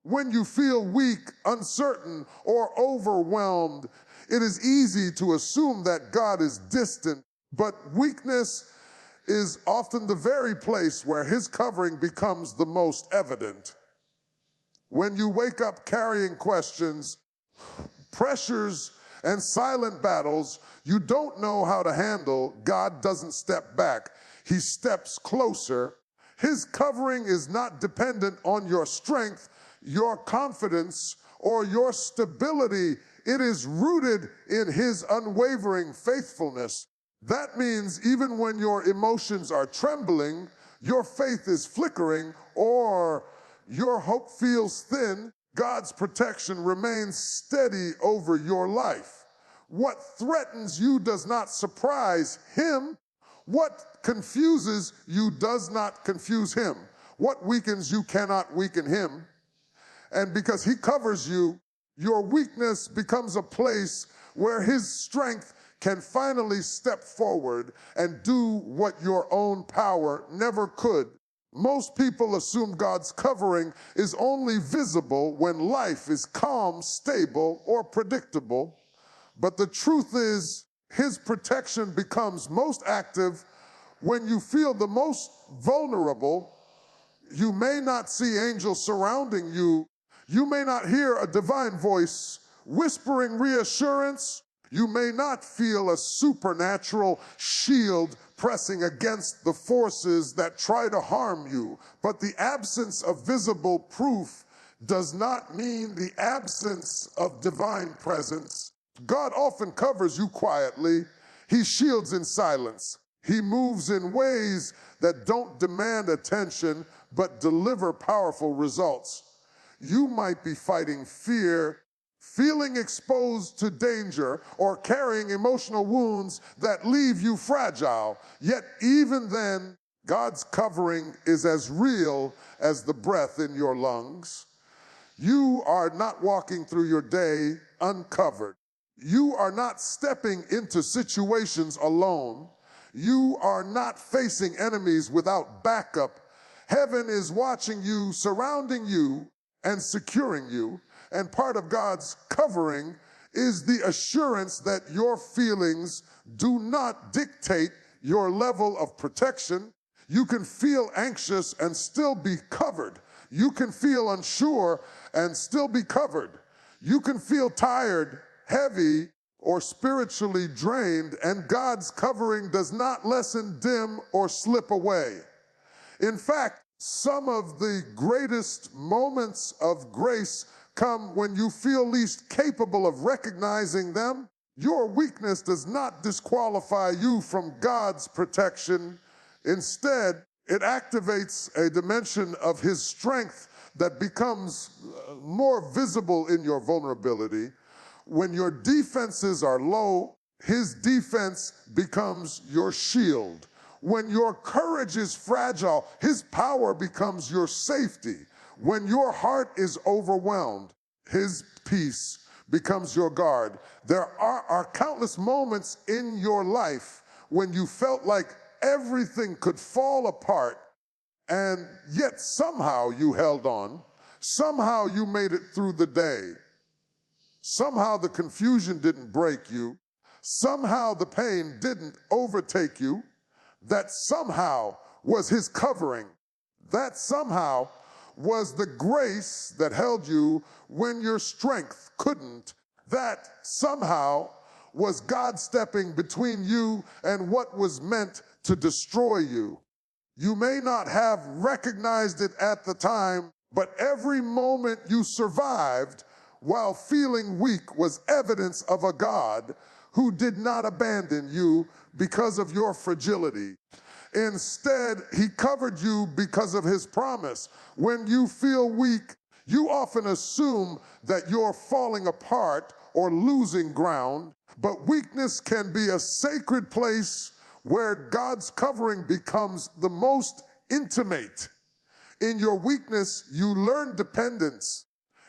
When you feel weak, uncertain, or overwhelmed, it is easy to assume that God is distant, but weakness is often the very place where his covering becomes the most evident. When you wake up carrying questions, pressures, and silent battles you don't know how to handle, God doesn't step back. He steps closer. His covering is not dependent on your strength, your confidence, or your stability. It is rooted in his unwavering faithfulness. That means even when your emotions are trembling, your faith is flickering, or your hope feels thin, God's protection remains steady over your life. What threatens you does not surprise him. What confuses you does not confuse him. What weakens you cannot weaken him. And because he covers you, your weakness becomes a place where his strength can finally step forward and do what your own power never could. Most people assume God's covering is only visible when life is calm, stable, or predictable. But the truth is, his protection becomes most active when you feel the most vulnerable. You may not see angels surrounding you. You may not hear a divine voice whispering reassurance. You may not feel a supernatural shield pressing against the forces that try to harm you. But the absence of visible proof does not mean the absence of divine presence. God often covers you quietly. He shields in silence. He moves in ways that don't demand attention, but deliver powerful results. You might be fighting fear, feeling exposed to danger, or carrying emotional wounds that leave you fragile. Yet even then, God's covering is as real as the breath in your lungs. You are not walking through your day uncovered. You are not stepping into situations alone. You are not facing enemies without backup. Heaven is watching you, surrounding you, and securing you. And part of God's covering is the assurance that your feelings do not dictate your level of protection. You can feel anxious and still be covered. You can feel unsure and still be covered. You can feel tired, heavy, or spiritually drained, and God's covering does not lessen, dim, or slip away. In fact, some of the greatest moments of grace come when you feel least capable of recognizing them. Your weakness does not disqualify you from God's protection. Instead, it activates a dimension of his strength that becomes more visible in your vulnerability. When your defenses are low, his defense becomes your shield. When your courage is fragile, his power becomes your safety. When your heart is overwhelmed, his peace becomes your guard. There are countless moments in your life when you felt like everything could fall apart, and yet somehow you held on. Somehow you made it through the day. Somehow the confusion didn't break you. Somehow the pain didn't overtake you. That somehow was his covering. That somehow was the grace that held you when your strength couldn't. That somehow was God stepping between you and what was meant to destroy you. You may not have recognized it at the time, but every moment you survived while feeling weak was evidence of a God who did not abandon you because of your fragility. Instead, he covered you because of his promise. When you feel weak, you often assume that you're falling apart or losing ground, but weakness can be a sacred place where God's covering becomes the most intimate. In your weakness, you learn dependence.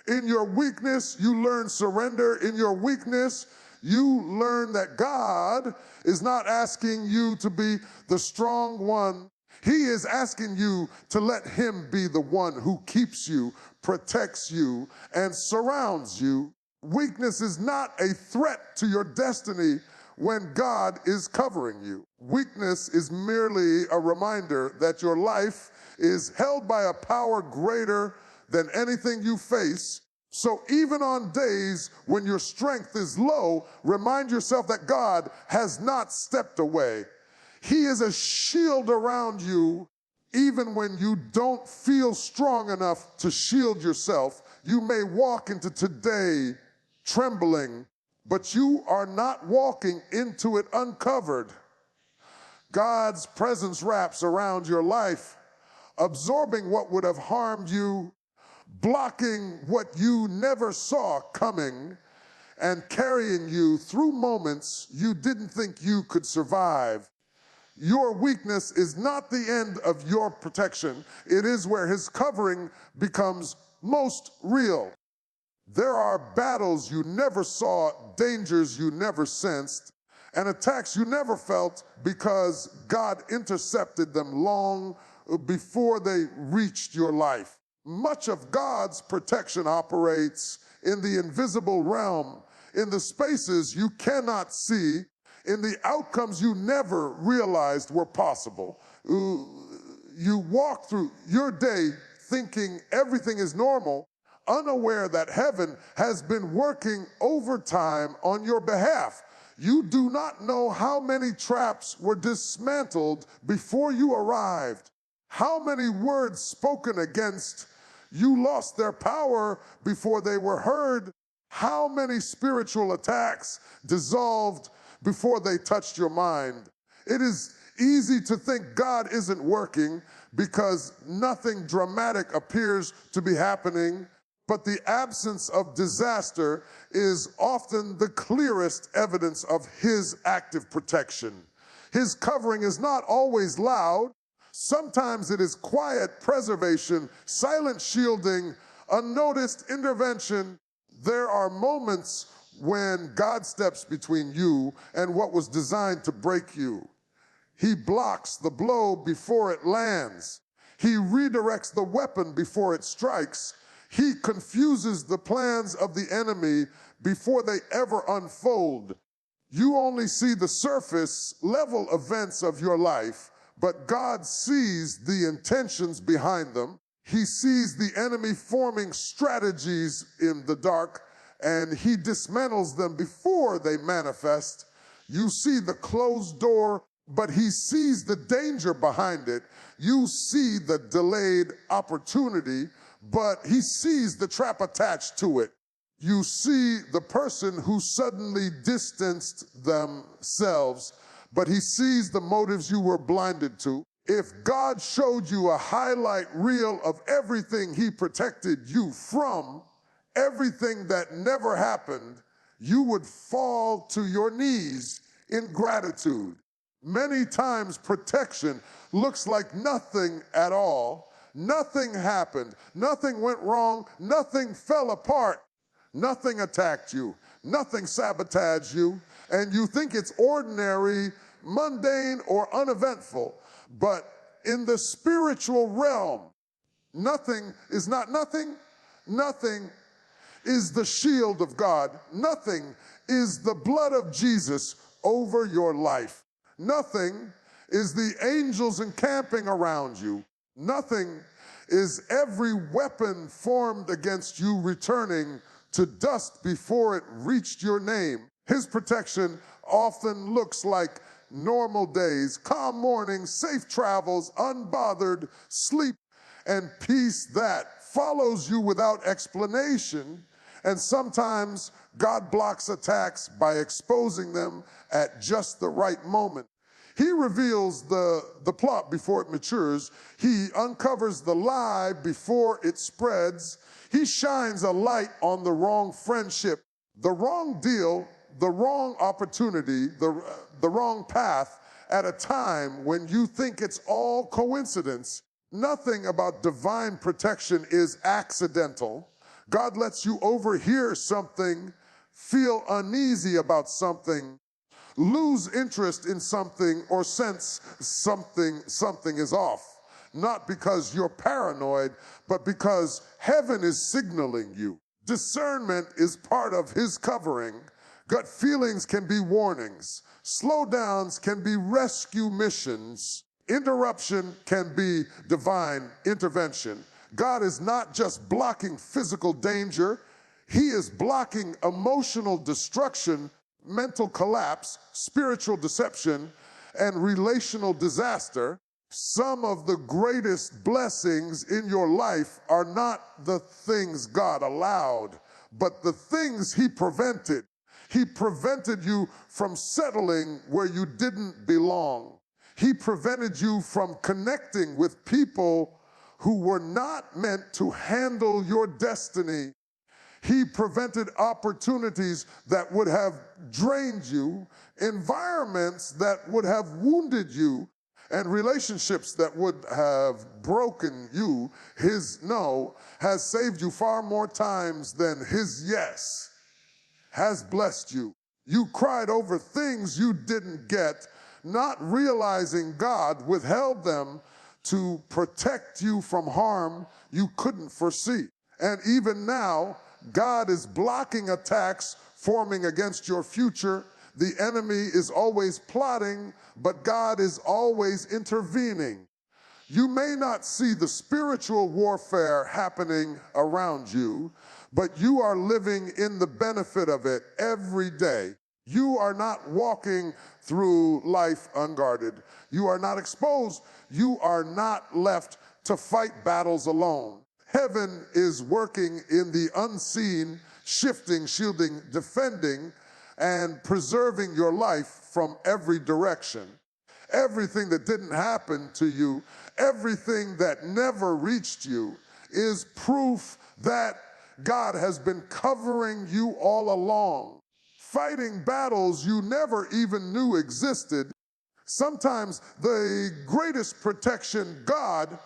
In your weakness, you learn surrender. In your weakness, you learn that God is not asking you to be the strong one. He is asking you to let him be the one who keeps you, protects you, and surrounds you. Weakness is not a threat to your destiny when God is covering you. Weakness is merely a reminder that your life is held by a power greater than anything you face. So even on days when your strength is low, remind yourself that God has not stepped away. He is a shield around you even when you don't feel strong enough to shield yourself. You may walk into today trembling, but you are not walking into it uncovered. God's presence wraps around your life, absorbing what would have harmed you, blocking what you never saw coming, and carrying you through moments you didn't think you could survive. Your weakness is not the end of your protection. It is where his covering becomes most real. There are battles you never saw, dangers you never sensed, and attacks you never felt because God intercepted them long before they reached your life. Much of God's protection operates in the invisible realm, in the spaces you cannot see, in the outcomes you never realized were possible. You walk through your day thinking everything is normal, unaware that heaven has been working overtime on your behalf. You do not know how many traps were dismantled before you arrived, how many words spoken against you lost their power before they were heard, how many spiritual attacks dissolved before they touched your mind. It is easy to think God isn't working because nothing dramatic appears to be happening, but the absence of disaster is often the clearest evidence of his active protection. His covering is not always loud. Sometimes it is quiet preservation, silent shielding, unnoticed intervention. There are moments when God steps between you and what was designed to break you. He blocks the blow before it lands. He redirects the weapon before it strikes. He confuses the plans of the enemy before they ever unfold. You only see the surface level events of your life, but God sees the intentions behind them. He sees the enemy forming strategies in the dark, and he dismantles them before they manifest. You see the closed door, but he sees the danger behind it. You see the delayed opportunity, but he sees the trap attached to it. You see the person who suddenly distanced themselves, but he sees the motives you were blinded to. If God showed you a highlight reel of everything he protected you from, everything that never happened, you would fall to your knees in gratitude. Many times protection looks like nothing at all. Nothing happened. Nothing went wrong. Nothing fell apart. Nothing attacked you. Nothing sabotaged you. And you think it's ordinary, mundane, or uneventful. But in the spiritual realm, nothing is not nothing. Nothing is the shield of God. Nothing is the blood of Jesus over your life. Nothing is the angels encamping around you. Nothing is every weapon formed against you returning to dust before it reached your name. His protection often looks like normal days, calm mornings, safe travels, unbothered sleep, and peace that follows you without explanation. And sometimes God blocks attacks by exposing them at just the right moment. He reveals the plot before it matures. He uncovers the lie before it spreads. He shines a light on the wrong friendship, the wrong deal, the wrong opportunity, the wrong path at a time when you think it's all coincidence. Nothing about divine protection is accidental. God lets you overhear something, feel uneasy about something, lose interest in something or sense something is off. Not because you're paranoid, but because heaven is signaling you. Discernment is part of his covering. Gut feelings can be warnings. Slowdowns can be rescue missions. Interruption can be divine intervention. God is not just blocking physical danger, he is blocking emotional destruction, mental collapse, spiritual deception, and relational disaster. Some of the greatest blessings in your life are not the things God allowed, but the things he prevented. He prevented you from settling where you didn't belong. He prevented you from connecting with people who were not meant to handle your destiny. He prevented opportunities that would have drained you, environments that would have wounded you, and relationships that would have broken you. His no has saved you far more times than his yes has blessed you. You cried over things you didn't get, not realizing God withheld them to protect you from harm you couldn't foresee. And even now, God is blocking attacks forming against your future. The enemy is always plotting, but God is always intervening. You may not see the spiritual warfare happening around you, but you are living in the benefit of it every day. You are not walking through life unguarded. You are not exposed. You are not left to fight battles alone. Heaven is working in the unseen, shifting, shielding, defending, and preserving your life from every direction. Everything that didn't happen to you, everything that never reached you, is proof that God has been covering you all along, fighting battles you never even knew existed. Sometimes the greatest protection God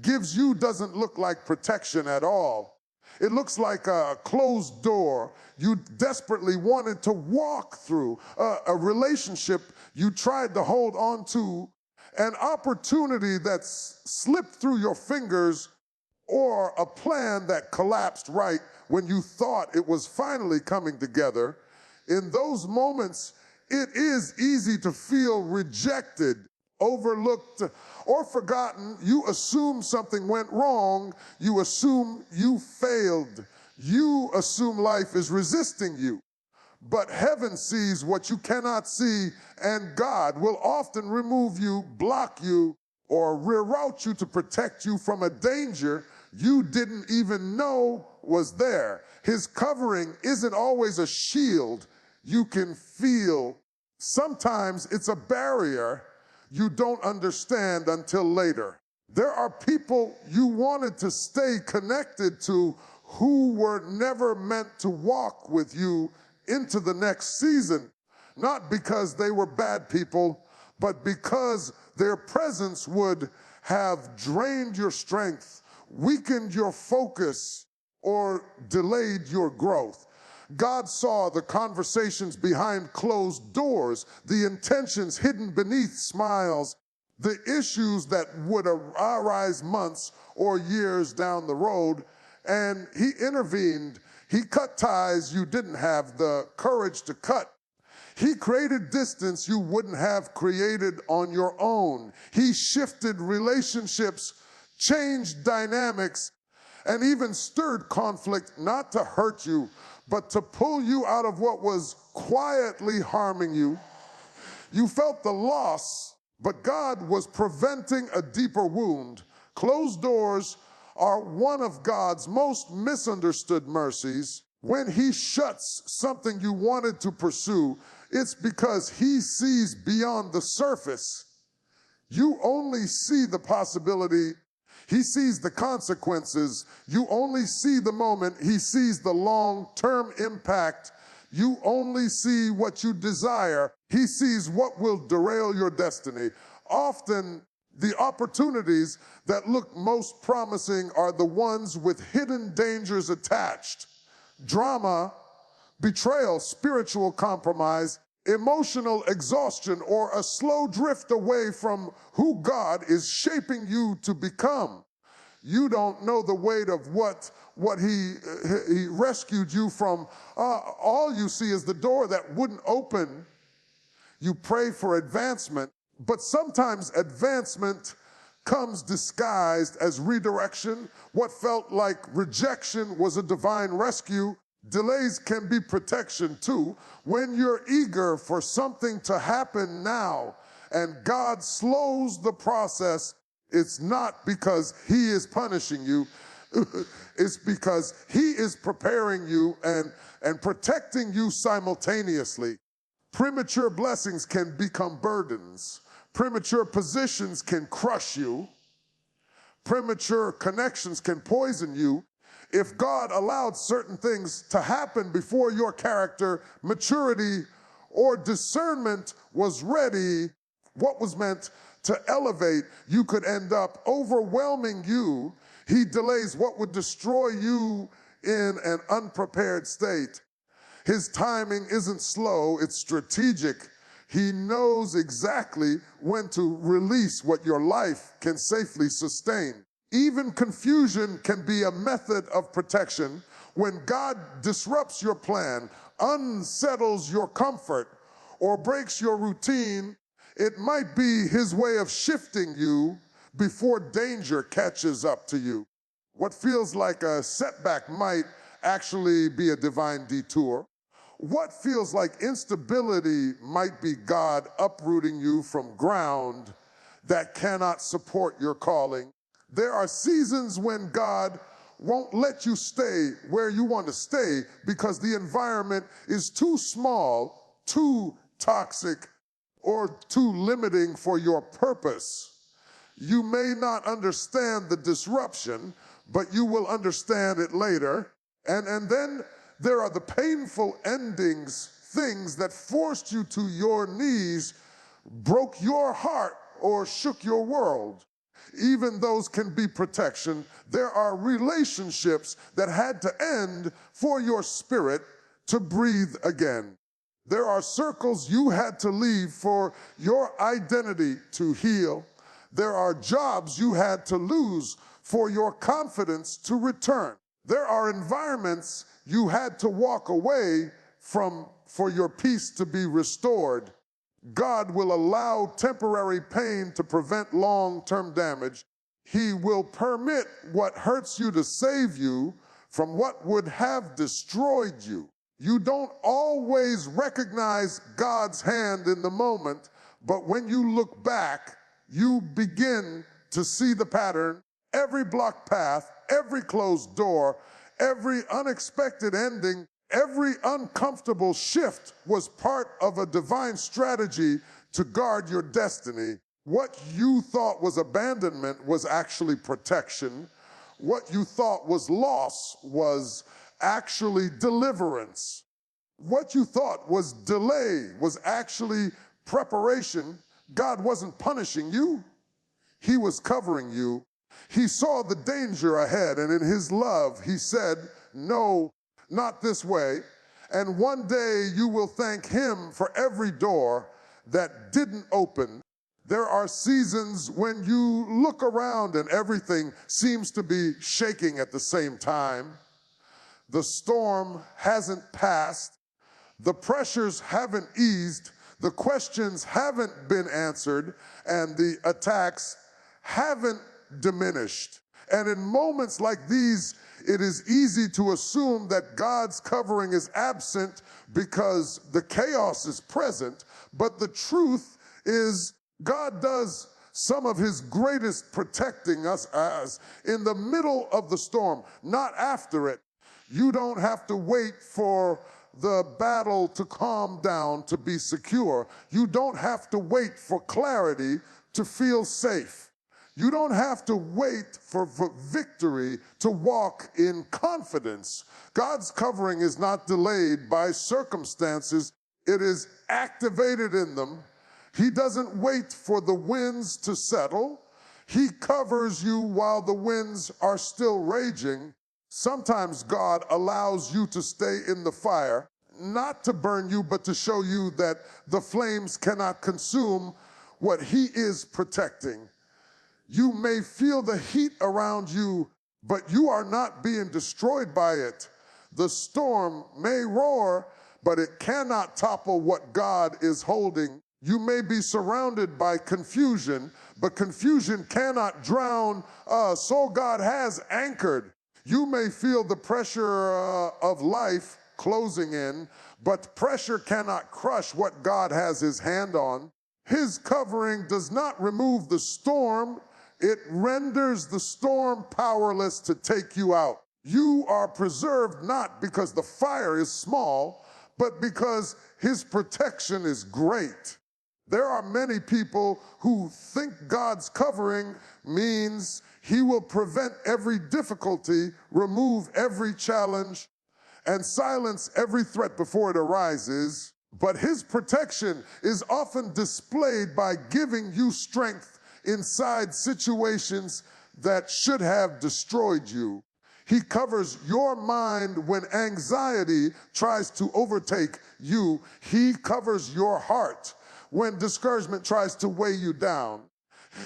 gives you doesn't look like protection at all. It looks like a closed door you desperately wanted to walk through, a relationship you tried to hold on to, an opportunity that's slipped through your fingers, or a plan that collapsed right when you thought it was finally coming together. In those moments, it is easy to feel rejected, overlooked, or forgotten. You assume something went wrong. You assume you failed. You assume life is resisting you. But heaven sees what you cannot see, and God will often remove you, block you, or reroute you to protect you from a danger you didn't even know was there. His covering isn't always a shield you can feel. Sometimes it's a barrier you don't understand until later. There are people you wanted to stay connected to who were never meant to walk with you into the next season, not because they were bad people, but because their presence would have drained your strength, weakened your focus, or delayed your growth. God saw the conversations behind closed doors, the intentions hidden beneath smiles, the issues that would arise months or years down the road, and he intervened. He cut ties you didn't have the courage to cut. He created distance you wouldn't have created on your own. He shifted relationships, changed dynamics, and even stirred conflict, not to hurt you, but to pull you out of what was quietly harming you. You felt the loss, but God was preventing a deeper wound. Closed doors are one of God's most misunderstood mercies. When he shuts something you wanted to pursue, it's because he sees beyond the surface. You only see the possibility. He sees the consequences. You only see the moment. He sees the long-term impact. You only see what you desire. He sees what will derail your destiny. Often, the opportunities that look most promising are the ones with hidden dangers attached. Drama, betrayal, spiritual compromise, emotional exhaustion, or a slow drift away from who God is shaping you to become. You don't know the weight of what he rescued you from. All you see is the door that wouldn't open. You pray for advancement, but sometimes advancement comes disguised as redirection. What felt like rejection was a divine rescue. Delays can be protection too. When you're eager for something to happen now and God slows the process, it's not because he is punishing you. It's because he is preparing you and protecting you simultaneously. Premature blessings can become burdens. Premature positions can crush you. Premature connections can poison you. If God allowed certain things to happen before your character, maturity, or discernment was ready, what was meant to elevate, you could end up overwhelming you. He delays what would destroy you in an unprepared state. His timing isn't slow, it's strategic. He knows exactly when to release what your life can safely sustain. Even confusion can be a method of protection. When God disrupts your plan, unsettles your comfort, or breaks your routine, it might be his way of shifting you before danger catches up to you. What feels like a setback might actually be a divine detour. What feels like instability might be God uprooting you from ground that cannot support your calling. There are seasons when God won't let you stay where you want to stay because the environment is too small, too toxic, or too limiting for your purpose. You may not understand the disruption, but you will understand it later. And then there are the painful endings, things that forced you to your knees, broke your heart, or shook your world. Even those can be protection. There are relationships that had to end for your spirit to breathe again. There are circles you had to leave for your identity to heal. There are jobs you had to lose for your confidence to return. There are environments you had to walk away from for your peace to be restored. God will allow temporary pain to prevent long-term damage. He will permit what hurts you to save you from what would have destroyed you. You don't always recognize God's hand in the moment, but when you look back, you begin to see the pattern. Every blocked path, every closed door, every unexpected ending, every uncomfortable shift was part of a divine strategy to guard your destiny. What you thought was abandonment was actually protection. What you thought was loss was actually deliverance. What you thought was delay was actually preparation. God wasn't punishing you. He was covering you. He saw the danger ahead, and in his love, he said, no, not this way. And one day you will thank him for every door that didn't open. There are seasons when you look around and everything seems to be shaking at the same time. The storm hasn't passed. The pressures haven't eased. The questions haven't been answered. And the attacks haven't diminished. And in moments like these, it is easy to assume that God's covering is absent because the chaos is present. But the truth is, God does some of his greatest protecting us as in the middle of the storm, not after it. You don't have to wait for the battle to calm down to be secure. You don't have to wait for clarity to feel safe. You don't have to wait for victory to walk in confidence. God's covering is not delayed by circumstances. It is activated in them. He doesn't wait for the winds to settle. He covers you while the winds are still raging. Sometimes God allows you to stay in the fire, not to burn you, but to show you that the flames cannot consume what he is protecting. You may feel the heat around you, but you are not being destroyed by it. The storm may roar, but it cannot topple what God is holding. You may be surrounded by confusion, but confusion cannot drown so God has anchored. You may feel the pressure of life closing in, but pressure cannot crush what God has his hand on. His covering does not remove the storm. It renders the storm powerless to take you out. You are preserved not because the fire is small, but because his protection is great. There are many people who think God's covering means he will prevent every difficulty, remove every challenge, and silence every threat before it arises. But his protection is often displayed by giving you strength inside situations that should have destroyed you. He covers your mind when anxiety tries to overtake you. He covers your heart when discouragement tries to weigh you down.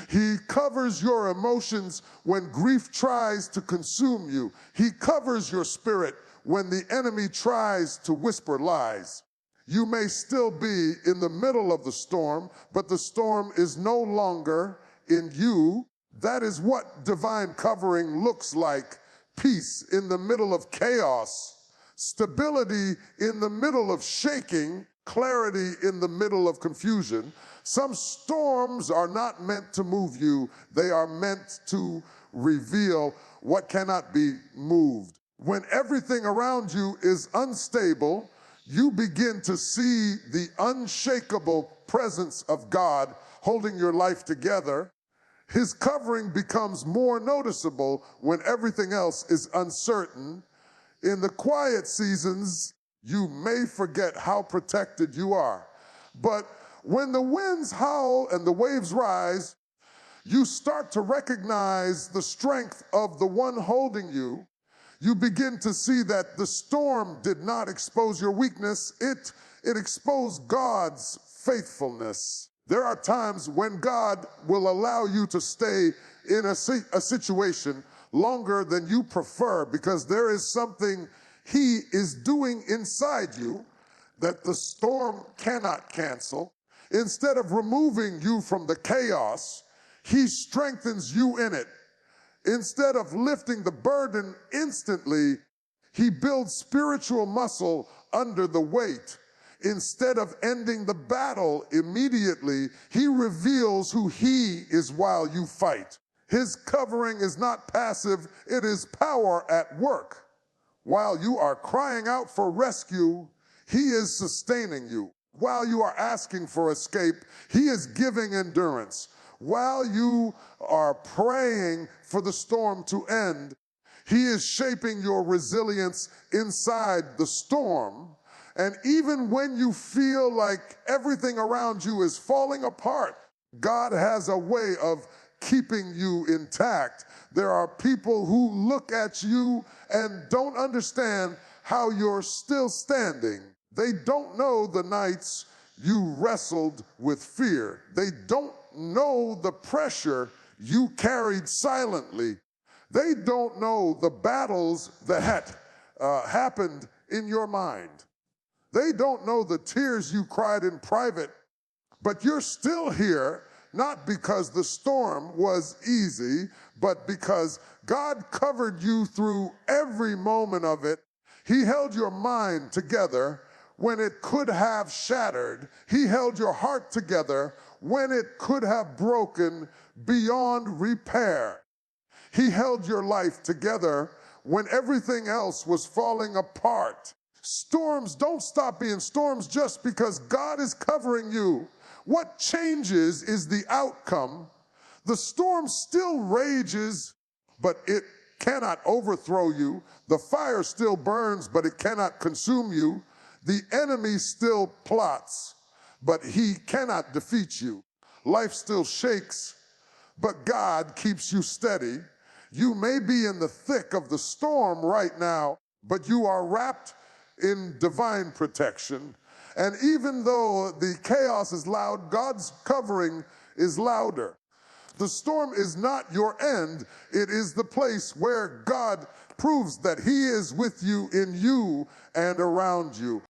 He covers your emotions when grief tries to consume you. He covers your spirit when the enemy tries to whisper lies. You may still be in the middle of the storm, but the storm is no longer in you. That is what divine covering looks like. Peace in the middle of chaos, stability in the middle of shaking, clarity in the middle of confusion. Some storms are not meant to move you. They are meant to reveal what cannot be moved. When everything around you is unstable, you begin to see the unshakable presence of God holding your life together. His covering becomes more noticeable when everything else is uncertain. In the quiet seasons, you may forget how protected you are. But when the winds howl and the waves rise, you start to recognize the strength of the one holding you. You begin to see that the storm did not expose your weakness. It exposed God's faithfulness. There are times when God will allow you to stay in a situation longer than you prefer because there is something he is doing inside you that the storm cannot cancel. Instead of removing you from the chaos, he strengthens you in it. Instead of lifting the burden instantly, he builds spiritual muscle under the weight. Instead of ending the battle immediately, he reveals who he is while you fight. His covering is not passive, it is power at work. While you are crying out for rescue, he is sustaining you. While you are asking for escape, he is giving endurance. While you are praying for the storm to end, he is shaping your resilience inside the storm. And even when you feel like everything around you is falling apart, God has a way of keeping you intact. There are people who look at you and don't understand how you're still standing. They don't know the nights you wrestled with fear. They don't know the pressure you carried silently. They don't know the battles that had happened in your mind. They don't know the tears you cried in private, but you're still here, not because the storm was easy, but because God covered you through every moment of it. He held your mind together when it could have shattered. He held your heart together when it could have broken beyond repair. He held your life together when everything else was falling apart. Storms don't stop being storms just because God is covering you. What changes is the outcome. The storm still rages, but it cannot overthrow you. The fire still burns, but it cannot consume you. The enemy still plots, but he cannot defeat you. Life still shakes, but God keeps you steady. You may be in the thick of the storm right now, but you are wrapped in divine protection. And even though the chaos is loud, God's covering is louder. The storm is not your end. It is the place where God proves that he is with you, in you, and around you.